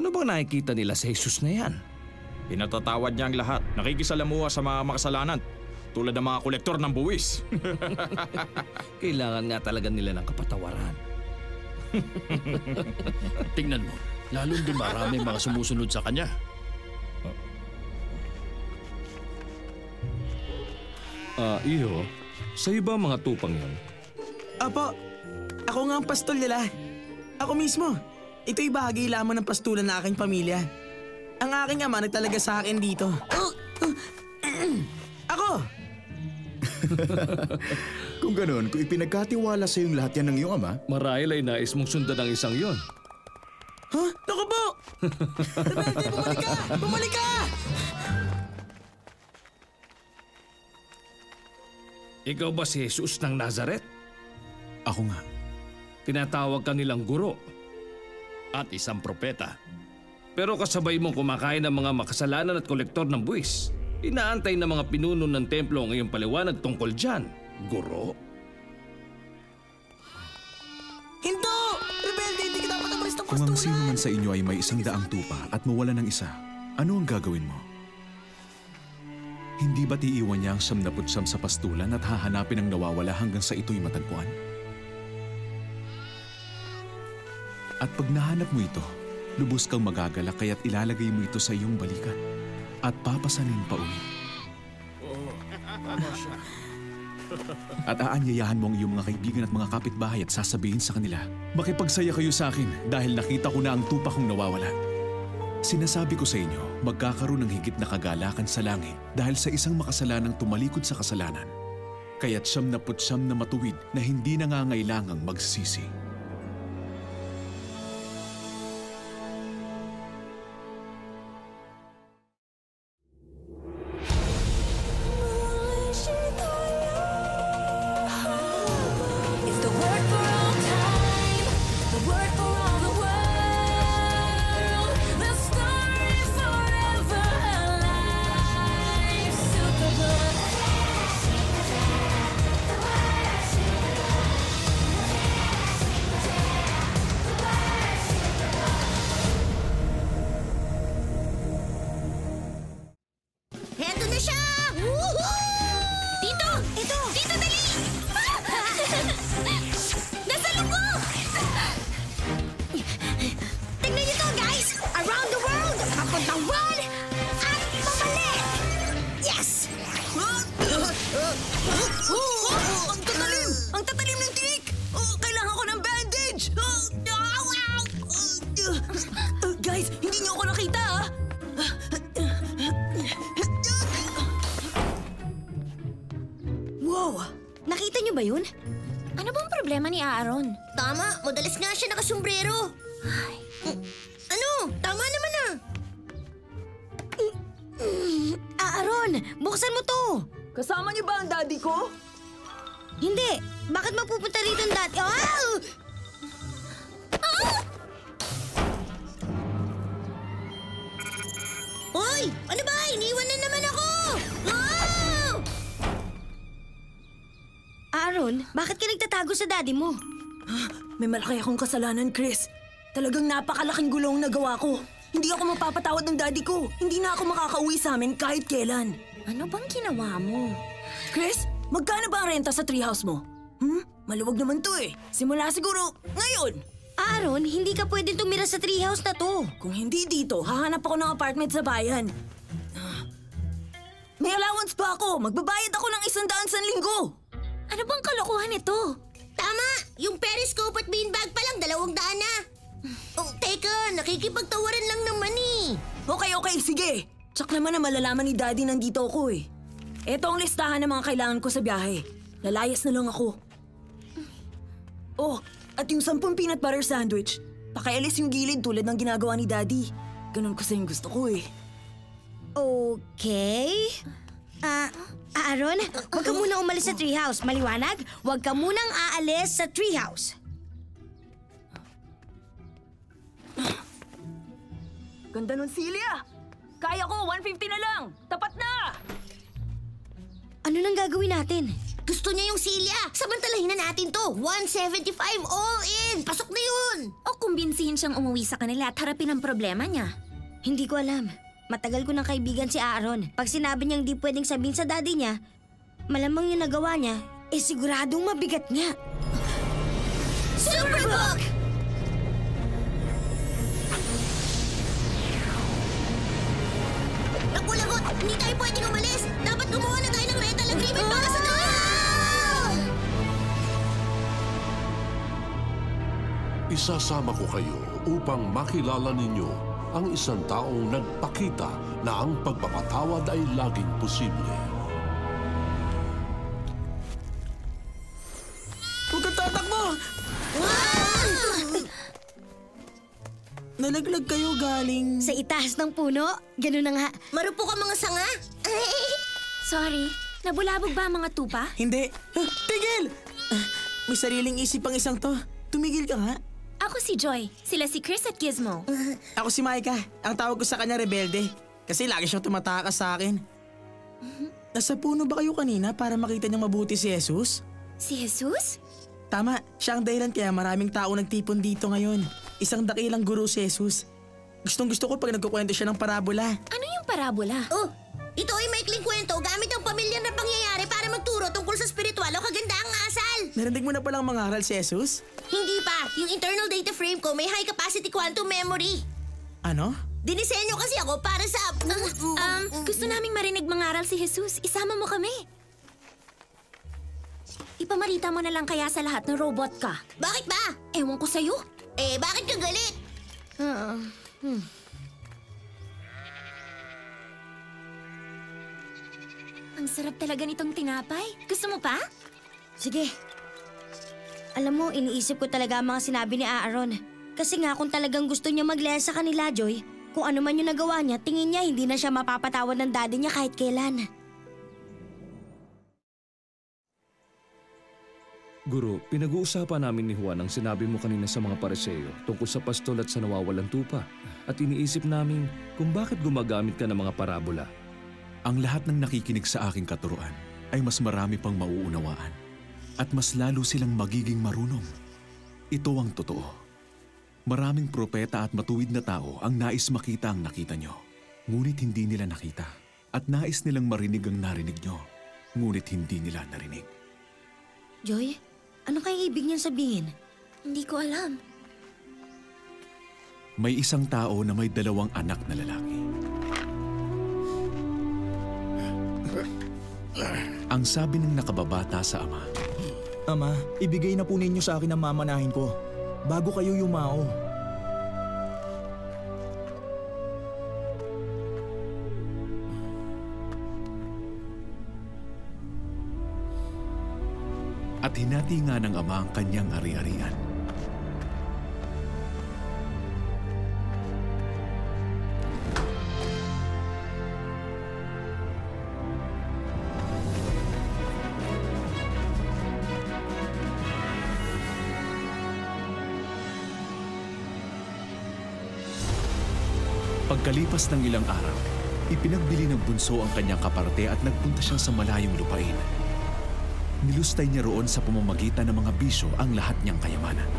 Ano bang nakikita nila sa Jesus na yan? Pinatatawad niya ang lahat. Nakikisalamuha sa mga makasalanan. Tulad ng mga kolektor ng buwis. Kailangan nga talaga nila ng kapatawaran. Tingnan mo, lalong dumarami mga sumusunod sa kanya. Iho, sa'yo ba mga tupang yun? Apo, ako nga ang pastol nila. Ako mismo. Ito'y bahagi lamang ng pastulan ng aking pamilya. Ang aking ama nagtalaga sa akin dito. Ako! Kung ganun, kung ipinagkatiwala sa iyong lahat yan ng iyong ama, Marahil ay nais mong sundan ang isang yon. Huh? Naku po! Rebelde, bumalik ka! Bumalik ka! Ikaw ba si Jesus ng Nazaret? ako nga. Tinatawag ka nilang guro. At isang propeta. Pero kasabay mong kumakain ng mga makasalanan at kolektor ng buwis. Inaantay ng mga pinuno ng templo ang iyong paliwanag tungkol dyan, guro. Hinto! Rebelde, hindi ka dapat umalis ng Kung ang sino pastulan! man sa inyo ay may 100 tupa at mawala ng isa, ano ang gagawin mo? Hindi ba't iiwan niya ang 99 sa pastulan at hahanapin ang nawawala hanggang sa ito'y matagpuan? At pag nahanap mo ito, lubos kang magagalak kaya't ilalagay mo ito sa iyong balikat at papasanin pa uwi. At aanyayahan mo ang iyong mga kaibigan at mga kapitbahay at sasabihin sa kanila, makipagsaya kayo sa akin dahil nakita ko na ang tupa kong nawawala. Sinasabi ko sa inyo, magkakaroon ng higit na kagalakan sa langit dahil sa isang makasalanang tumalikod sa kasalanan. Kaya't 99 na matuwid na hindi nangangailangang magsisi. Nakita niyo ba yun? Ano bang problema ni Aaron? Tama, madalas nga siya nakasombrero. Ay. Ano? Tama naman ah. Aaron, buksan mo to! Kasama niyo ba ang daddy ko? Hindi! Bakit mapupunta rito ang dati? Oh! Hoy! Ano ba? Iniwan na naman ako! Oh! Aaron, bakit ka nagtatago sa daddy mo? May malaki akong kasalanan, Chris. Talagang napakalaking gulong na gawa ko. Hindi ako mapapatawad ng daddy ko. Hindi na ako makakauwi sa amin kahit kailan. Ano bang ginawa mo? Chris, magkano ba ang renta sa treehouse mo? Maluwag naman to eh. Simula siguro ngayon. Aaron, hindi ka pwedeng tumira sa treehouse na to. Kung hindi dito, hahanap ako ng apartment sa bayan. May allowance pa ako. Magbabayad ako ng 100 sa linggo. Ano bang kalokohan ito? Tama! Yung periscope at beanbag pa lang, 200 na. Oh, teka, nakikipagtawaran lang naman eh. Okay, sige. Tsak naman na malalaman ni Daddy nandito ako eh. Ito ang listahan ng mga kailangan ko sa biyahe. Lalayas na lang ako. Oh, at yung 10 peanut butter sandwich. Pakialis yung gilid tulad ng ginagawa ni Daddy. Ganun ko sa yung gusto ko eh. Okay. Aaron, huwag ka muna umalis sa treehouse. Maliwanag, huwag ka munang aalis sa treehouse. Ganda nun, Celia! Kaya ko, 150 na lang! Tapat na! Ano nang gagawin natin? Gusto niya yung Silya. Samantalahin na natin to. 175 all in. Pasok na yun. O kumbinsihin siyang umuwi sa kanila at harapin ang problema niya. Hindi ko alam. Matagal ko ng kaibigan si Aaron. Pag sinabi niyang di pwedeng sabihin sa daddy niya, malamang yung nagawa niya, siguradong mabigat nga. Superbook! Naku, lagot! Hindi tayo pwedeng umalis! Dapat gumawa na tayo ng rental agreement para sa Isasama ko kayo upang makilala ninyo ang isang taong nagpakita na ang pagpapatawad ay laging posible. Huwag kang tatakbo! Nalaglag kayo galing... Sa itaas ng puno, ganun na nga. Marupok ang mga sanga? Sorry, nabulabog ba ang mga tupa? Hindi. Tigil! May sariling isip ang isang to. Tumigil ka nga. Ako si Joy. Sila si Chris at Gizmo. Ako si Micah. Ang tawag ko sa kanya rebelde. Kasi lagi siyang tumatakas sa akin. Nasa puno ba kayo kanina para makita niyang mabuti si Jesus? Si Jesus? Tama, siya ang dahilan kaya maraming tao nagtipon dito ngayon. Isang dakilang guro si Jesus. Gustong gusto ko pag nagkukwento siya ng parabola. Ano yung parabola? Oh, ito ay maikling kwento gamit ang pamilyar na pangyayari para magturo tungkol sa spiritual o kagandaang asal. Narinig mo na palang mangaral si Jesus? Hindi pa. Yung internal data frame ko may high capacity quantum memory. Ano? Dinisenyo kasi ako para sa... Gusto naming marinig mangaral si Jesus. Isama mo kami. Ipamarita mo na lang kaya sa lahat na robot ka. Bakit ba? Ewan ko sa'yo. Bakit ka galit? Ang sarap talaga nitong tinapay. Gusto mo pa? Sige. Alam mo, iniisip ko talaga ang mga sinabi ni Aaron. Kasi nga kung talagang gusto niya maglaya sa kanila, Joy, kung ano man yung nagawa niya, tingin niya hindi na siya mapapatawad ng daddy niya kahit kailan. Guro, pinag-uusapan namin ni Juan ang sinabi mo kanina sa mga pariseo tungkol sa pastol at sa nawawalang tupa. At iniisip namin kung bakit gumagamit ka ng mga parabola. Ang lahat ng nakikinig sa aking katuruan ay mas marami pang mauunawaan at mas lalo silang magiging marunong. Ito ang totoo. Maraming propeta at matuwid na tao ang nais makita ang nakita nyo. Ngunit hindi nila nakita. At nais nilang marinig ang narinig nyo. Ngunit hindi nila narinig. Joy, ano kayang ibig niyang sabihin? Hindi ko alam. May isang tao na may 2 anak na lalaki. Ang sabi ng nakababata sa ama, Ama, ibigay na po ninyo sa akin ang mamanahin ko bago kayo yumao. at hinati nga ng ama ang kanyang ari-arian. Pagkalipas ng ilang araw, ipinagbili ng bunso ang kanyang kaparte at nagpunta siya sa malayong lupain. Nilustay niya roon sa pamamagitan ng mga bisyo ang lahat niyang kayamanan.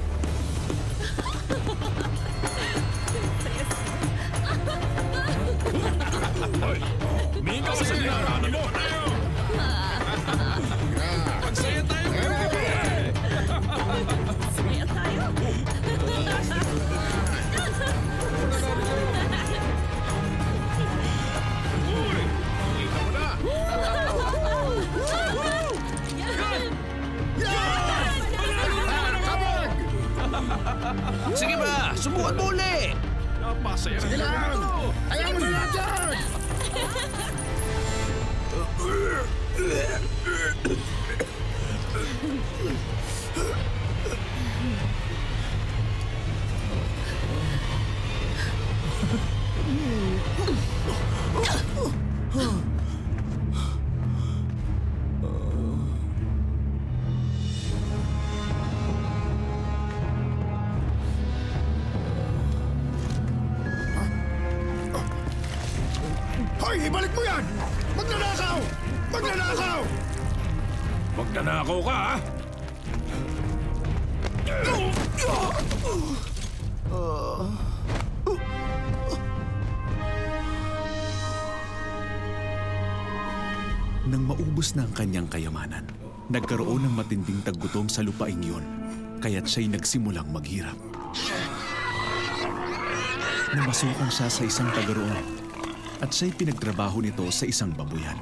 Sige ba, subukan mo uli! Napasaya na lang! Ayaw mo na dyan! Hoy, ibalik mo yan! Magnanakaw! Magnanakaw! Magnanakaw ka, ha? Nang maubos na ang kanyang kayamanan, nagkaroon ng matinding taggutom sa lupaing yun, kaya't siya'y nagsimulang maghirap. Namasukan siya sa isang tagaroon at siya'y pinagtrabaho nito sa isang babuyan.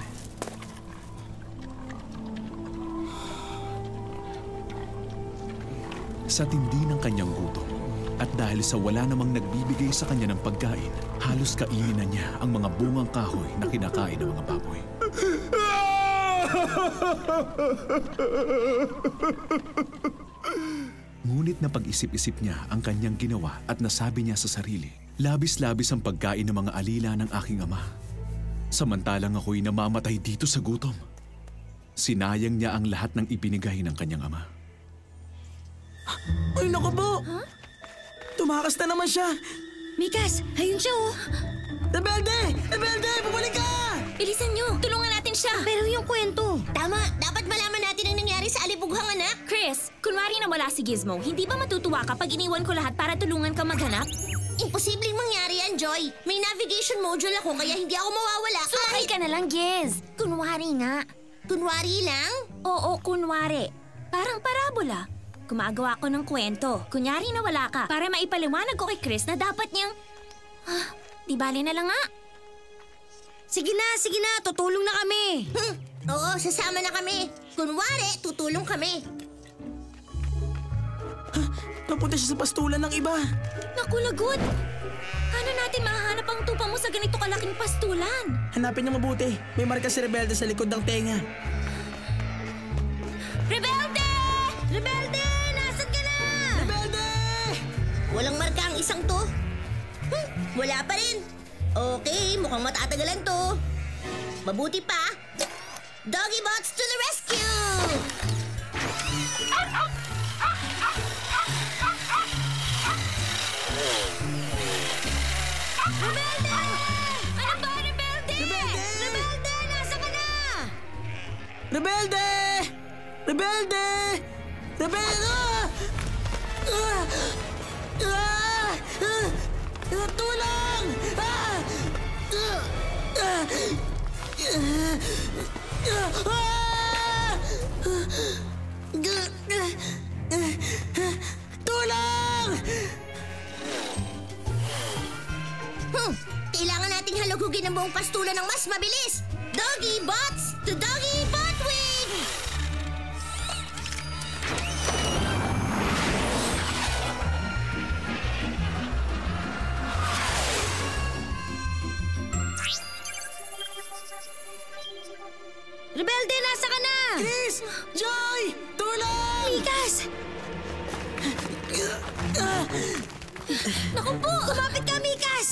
Sa tindi ng kanyang gutom at dahil sa wala namang nagbibigay sa kanya ng pagkain, halos kainin na niya ang mga bungang kahoy na kinakain ng mga baboy. Ngunit napag-isip-isip niya ang kanyang ginawa at nasabi niya sa sarili, labis-labis ang pagkain ng mga alila ng aking ama. Samantalang ako'y namamatay dito sa gutom. Sinayang niya ang lahat ng ibinigay ng kanyang ama. Ay, naku po! Tumakas na naman siya! Mikas, ayun siya oh. Rebelde! Rebelde! Bumalik ka! Bilisan nyo! Tulungan natin siya! Pero yung kwento. Tama, dapat malaman natin ang nangyari sa alibughang anak. Chris, kunwari na wala si Gizmo, hindi ba matutuwa kapag iniwan ko lahat para tulungan ka maghanap? Imposibleng mangyari yan, Joy. May navigation module ako kaya hindi ako mawawala. Sumakay ka na lang, Giz! Kunwari nga. Kunwari lang? Oo, kunwari. Parang parabola. Gumagawa ko ng kwento. Kunyari na wala ka. Para maipaliwanag ko kay Chris na dapat niyang... di bali na lang nga. Sige na. Tutulong na kami. Oo, sasama na kami. Kunwari, tutulong kami. Napunta siya sa pastulan ng iba. Naku, lagot! Paano natin mahahanap ang tupa mo sa ganito kalaking pastulan? Hanapin niyo mabuti. May marka si Rebelde sa likod ng tenga. Rebelde! Rebelde, nasan ka na? Rebelde! Walang marka ang isang to. Wala pa rin. Okay, mukhang matatagalan to. Mabuti pa. Doggy Bots to the rescue! Rebelde! Ano ba, Rebelde? Rebelde, nasan ka na? Rebelde! Rebelde! Rebelde! Tulong! Tulong! Kailangan nating halugugin ang buong pastulan ng mas mabilis. Doggy Bots to Doggy Botwing! Rebelde, nasa ka na? Chris! Joy! Tulong! Mikas! Naku po! Kumapit ka, Mikas!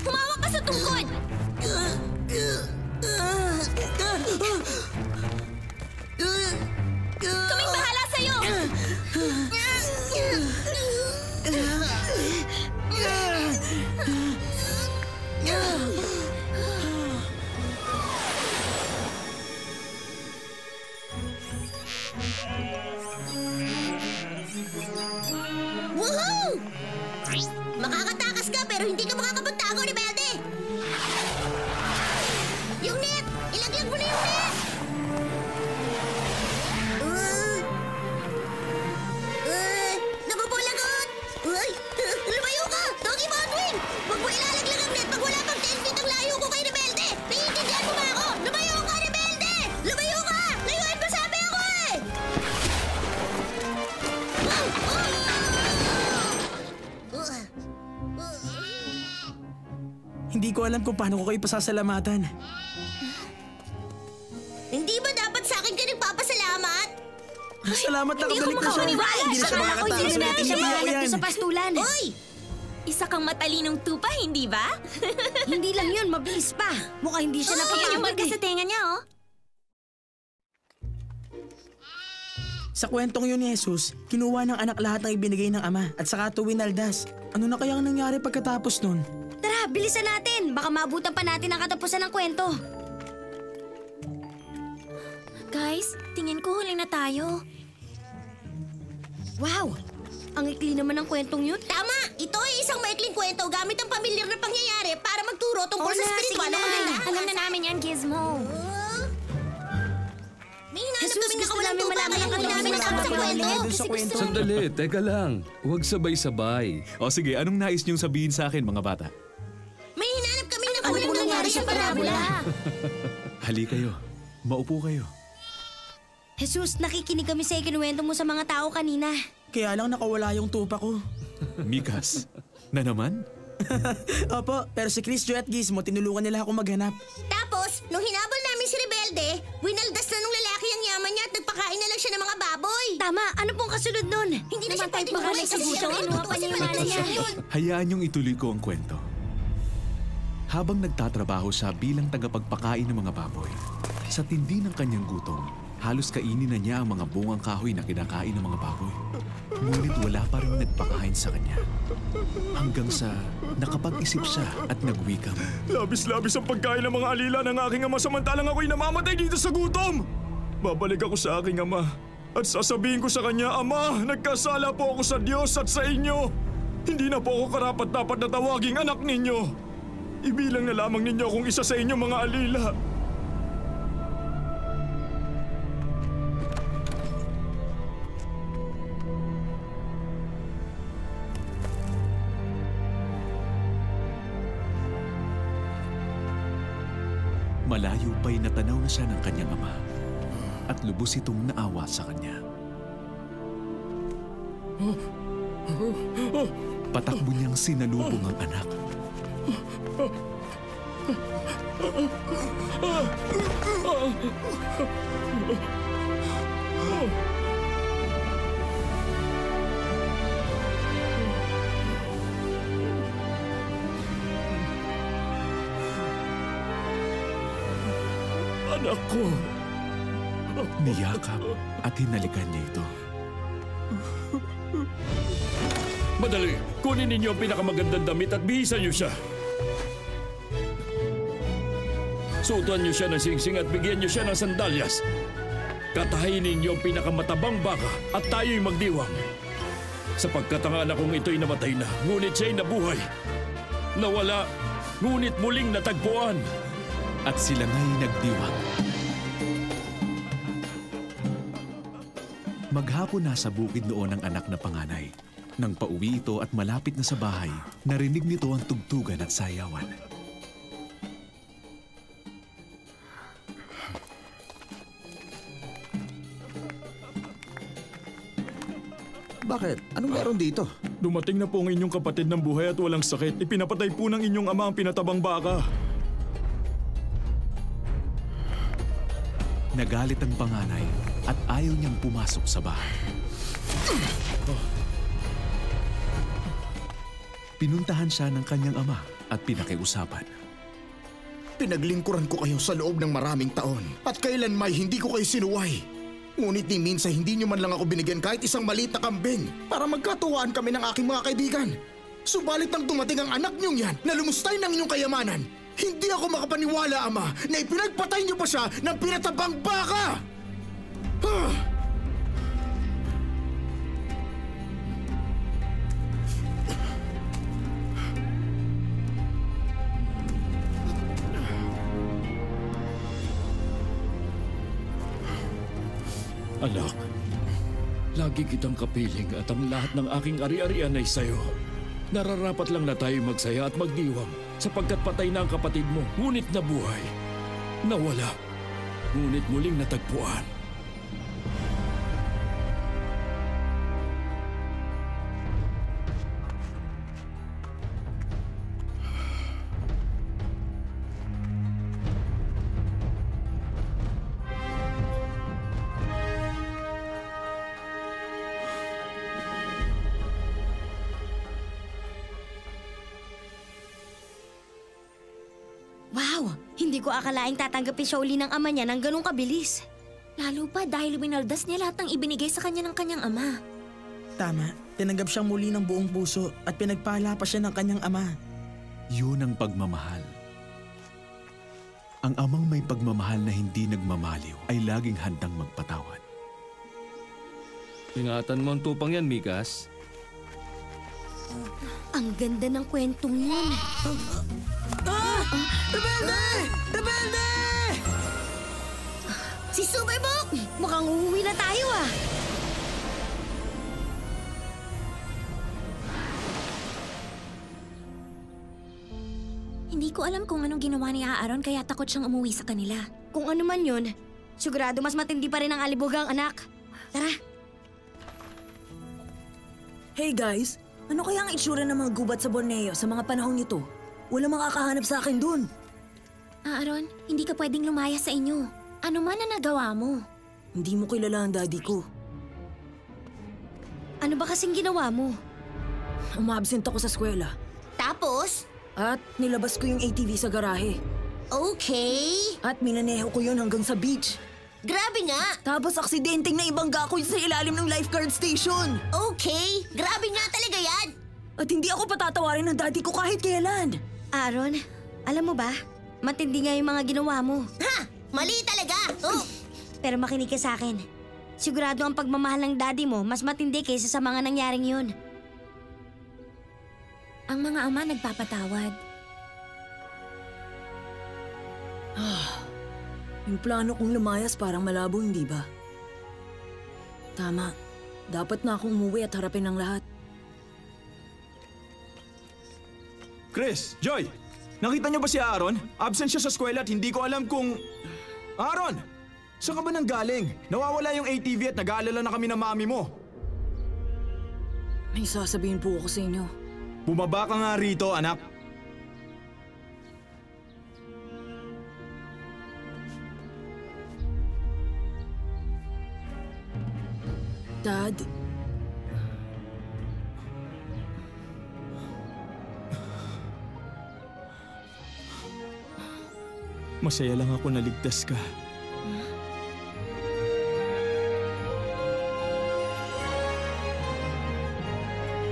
Humawak ka sa tungkod! Kaming bahala sa'yo! Woohoo! Makakatakas ka pero hindi ka makakapagtago, Rebelde! Yung net! Ilaglag mo na yung net! Naku po, lagot! Lumayo ka! Doggy Botwing! Huwag mo ilalaglag ang net pag wala pang 10 feet ang layo ko kay Rebelde! Naiintindihan mo ba ako? Lumayo ka, Rebelde! Lumayo ka! Layuan pa sabi ako eh! Hindi ko alam kung paano ko kayo pasasalamatan. Hindi ba dapat sa akin ka nagpapasalamat? Salamat na Hindi ako kabalik na siya. makapaniwala. Hindi na siya Akala ko makakatakas Hindi ulit. natin siya Hindi mahanap yan. doon sa pastulan. Uy! Isa kang matalinong tupa, hindi ba? Hindi lang yun, mabilis pa. Mukhang hindi siya Yan yung napapagod marka eh. sa tenga niya, oh. Sa kwentong yun ni Jesus, kinuha ng anak lahat ng ibinigay ng ama at saka ito winaldas. Ano na kaya ang nangyari pagkatapos nun? Tara, bilisan natin. Baka maabutan pa natin ang katapusan ng kwento. Guys, tingin ko huli na tayo. Wow! Ang ikli naman ng kwentong yun. Tama! Ito ay isang maikling kwento gamit ang pamilyar na pangyayari para magturo tungkol sa spiritual na kagandahan. Alam na namin yan, Gizmo. May hinahanap Jesus, kaming gusto nakawalang namin tupa malaman kaya ang huli namin katotohanan nasama sa kwento. Doon sa kwento. Sandali, teka lang. Huwag sabay-sabay. O sige, anong nais niyong sabihin sa akin, mga bata? May hinanap kaming nakawalang nangyari sa parabola. Hali kayo. Maupo kayo. Jesus, nakikinig kami sa ikinuwento mo sa mga tao kanina. Kaya lang nakawala yung tupa ko. Mikas, na naman? Opo, pero si Chris, Joy at Gizmo, tinulungan nila ako maghanap. Tapos, nung hinabol namin si Rebelde, winaldas na nung lalaki ang yaman niya at nagpakain na lang siya ng mga baboy. Tama, ano pong kasunod nun? Hindi na siya Namatay pwedeng pa buhay kami kasi sa siya gutom. kinuha pa niya yung mana niya. Hayaan niyong ituloy ko ang kwento. Habang nagtatrabaho siya bilang tagapagpakain ng mga baboy, sa tindi ng kanyang gutom, halos kainin na niya ang mga bungang kahoy na kinakain ng mga baboy. Ngunit wala pa rin nagpakain sa kanya. Hanggang sa nakapag-isip siya at nagwikam. Labis-labis ang pagkain ng mga alila ng aking ama samantalang ako'y namamatay dito sa gutom! Babalik ako sa aking ama at sasabihin ko sa kanya, Ama, nagkasala po ako sa Diyos at sa inyo. Hindi na po ako karapat-dapat na tawaging anak ninyo. Ibilang na lamang ninyo akong isa sa inyo mga alila. Malayo pa'y natanaw na siya ng kanyang ama at lubos itong naawa sa kanya. Patakbo niyang sinalubong ang anak. Anak ko! Niyakap at hinalikan niya ito. Madali, kunin ninyo ang pinakamagandang damit at bihisan niyo siya. Suotan niyo siya ng singsing at bigyan niyo siya ng sandalyas. Katahin ninyo ang pinakamatabang baka at tayo'y magdiwang. Sapagkat ang anak kong ito'y namatay na, ngunit siya'y nabuhay. Nawala, ngunit muling natagpuan. At sila nga'y nagdiwang. Maghapon na sa bukid noon ang anak na panganay. Nang pauwi ito at malapit na sa bahay, narinig nito ang tugtugan at sayawan. Bakit? Anong meron dito? Dumating na po ang inyong kapatid ng buhay at walang sakit. Ipinapatay po ng inyong ama ang pinatabang baka. Nagalit ang panganay at ayaw niyang pumasok sa bahay. Pinuntahan siya ng kanyang ama at pinakiusapan. Pinaglingkuran ko kayo sa loob ng maraming taon at kailan may hindi ko kayo sinuway. Ngunit ni minsan hindi niyo man lang ako binigyan kahit isang maliit na kambing para magkatuwaan kami ng aking mga kaibigan. Subalit nang dumating ang anak niyong yan na lumustay ng inyong kayamanan, hindi ako makapaniwala, Ama, na ipinagpatay niyo pa siya ng pinatabang baka! Anak, lagi kitang kapiling at ang lahat ng aking ari-arian ay sayo. Nararapat lang na tayo magsaya at magdiwang sapagkat patay na ang kapatid mo, ngunit nabuhay. Nawala, ngunit muling natagpuan. Wow! Hindi ko akalaing tatanggapin siya uli ng ama niya ng ganong kabilis. Lalo pa dahil winaldas niya lahat ng ibinigay sa kanya ng kanyang ama. Tama, tinanggap siyang muli ng buong puso at pinagpala pa siya ng kanyang ama. Yun ang pagmamahal. Ang amang may pagmamahal na hindi nagmamaliw ay laging handang magpatawad. Ingatan mo ang tupang yan, Mikas. Ang ganda ng kwentong yan. Rebelde! Rebelde! Si Superbook! Mukhang uuwi na tayo ah. Hindi ko alam kung anong ginawa ni Aaron kaya takot siyang umuwi sa kanila. Kung ano man yun, sigurado mas matindi pa rin ang alibugang anak. Tara. Hey guys, ano kaya ang itsura ng mga gubat sa Borneo sa mga panahong ito? Walang makakahanap sa akin dun. Aaron, hindi ka pwedeng lumaya sa inyo. Ano man na nagawa mo? Hindi mo kilala ang daddy ko. Ano ba kasing ginawa mo? Umabsent ako sa eskwela. Tapos? At nilabas ko yung ATV sa garahe. Okay. At minaneho ko yun hanggang sa beach. Grabe nga. Tapos aksidenteng naibangga ko sa ilalim ng lifeguard station. Okay. Grabe nga talaga yan. At hindi ako patatawarin ng daddy ko kahit kailan. Aaron, alam mo ba? Matindi nga yung mga ginawa mo. Ha! Mali talaga. Oh. Pero makinig ka sa akin. Sigurado ang pagmamahal ng daddy mo mas matindi kaysa sa mga nangyaring yun. Ang mga ama nagpapatawad. Yung plano kong lumayas parang malabo, hindi ba? Tama. Dapat na akong umuwi at harapin ang lahat. Chris, Joy, nakita niyo ba si Aaron? Absent siya sa eskwela at hindi ko alam kung... Aaron! Saan ka ba nang galing? Nawawala yung ATV at nag-aalala na kami ng mami mo. May sasabihin po ako sa inyo. Bumaba ka nga rito, anak. Dad? Masaya lang ako na ligtas ka.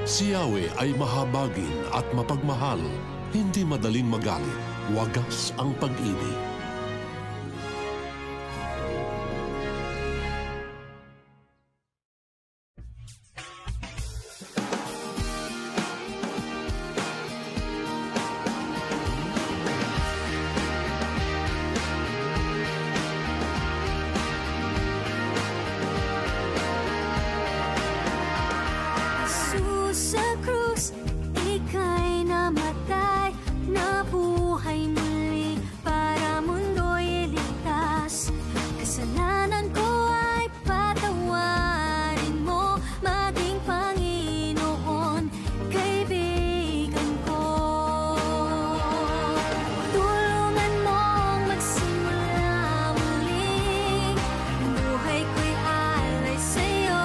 Si Yahweh ay mahabagin at mapagmahal, hindi madaling magalit, wagas ang pag-ibig. Sa krus, ika'y namatay, nabuhay muli para mundo'y iligtas. Kasalanan ko ay patawarin mo, maging Panginoon, kaibigan ko. Tulungan mong magsimula muli, buhay ko'y alay sa'yo.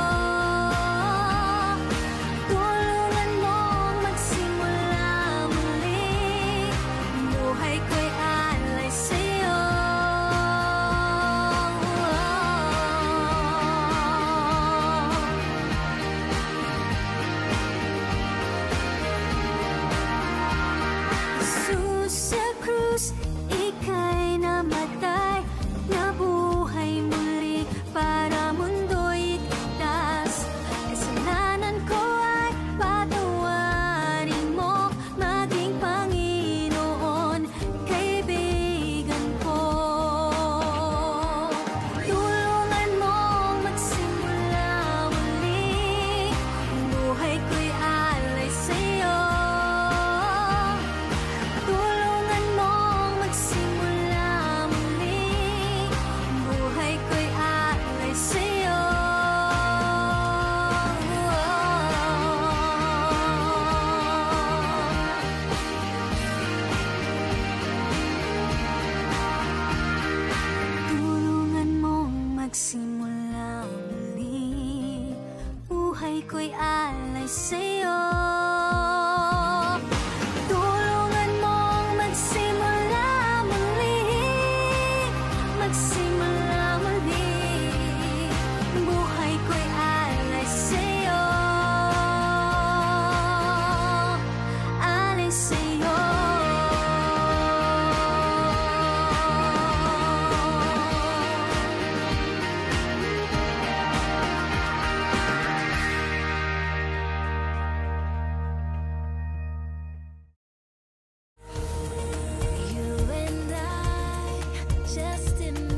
Sa krus, ika'y namatay, nabuhay muli para mundo'y iligtas. Kasalanan ko ay patawarin mo, maging Panginoon, kaibigan ko. Tulungan mong magsimula muli, buhay ko'y alay sa'yo. Tulungan mong magsimula muli, buhay ko'y alay sa'yo. Tulungan mong magsimula muli, buhay ko'y alay sa'yo. Tulungan mong magsimula muli, magsimula muli, buhay ko'y alay sa'yo, alay sa'yo. just enough.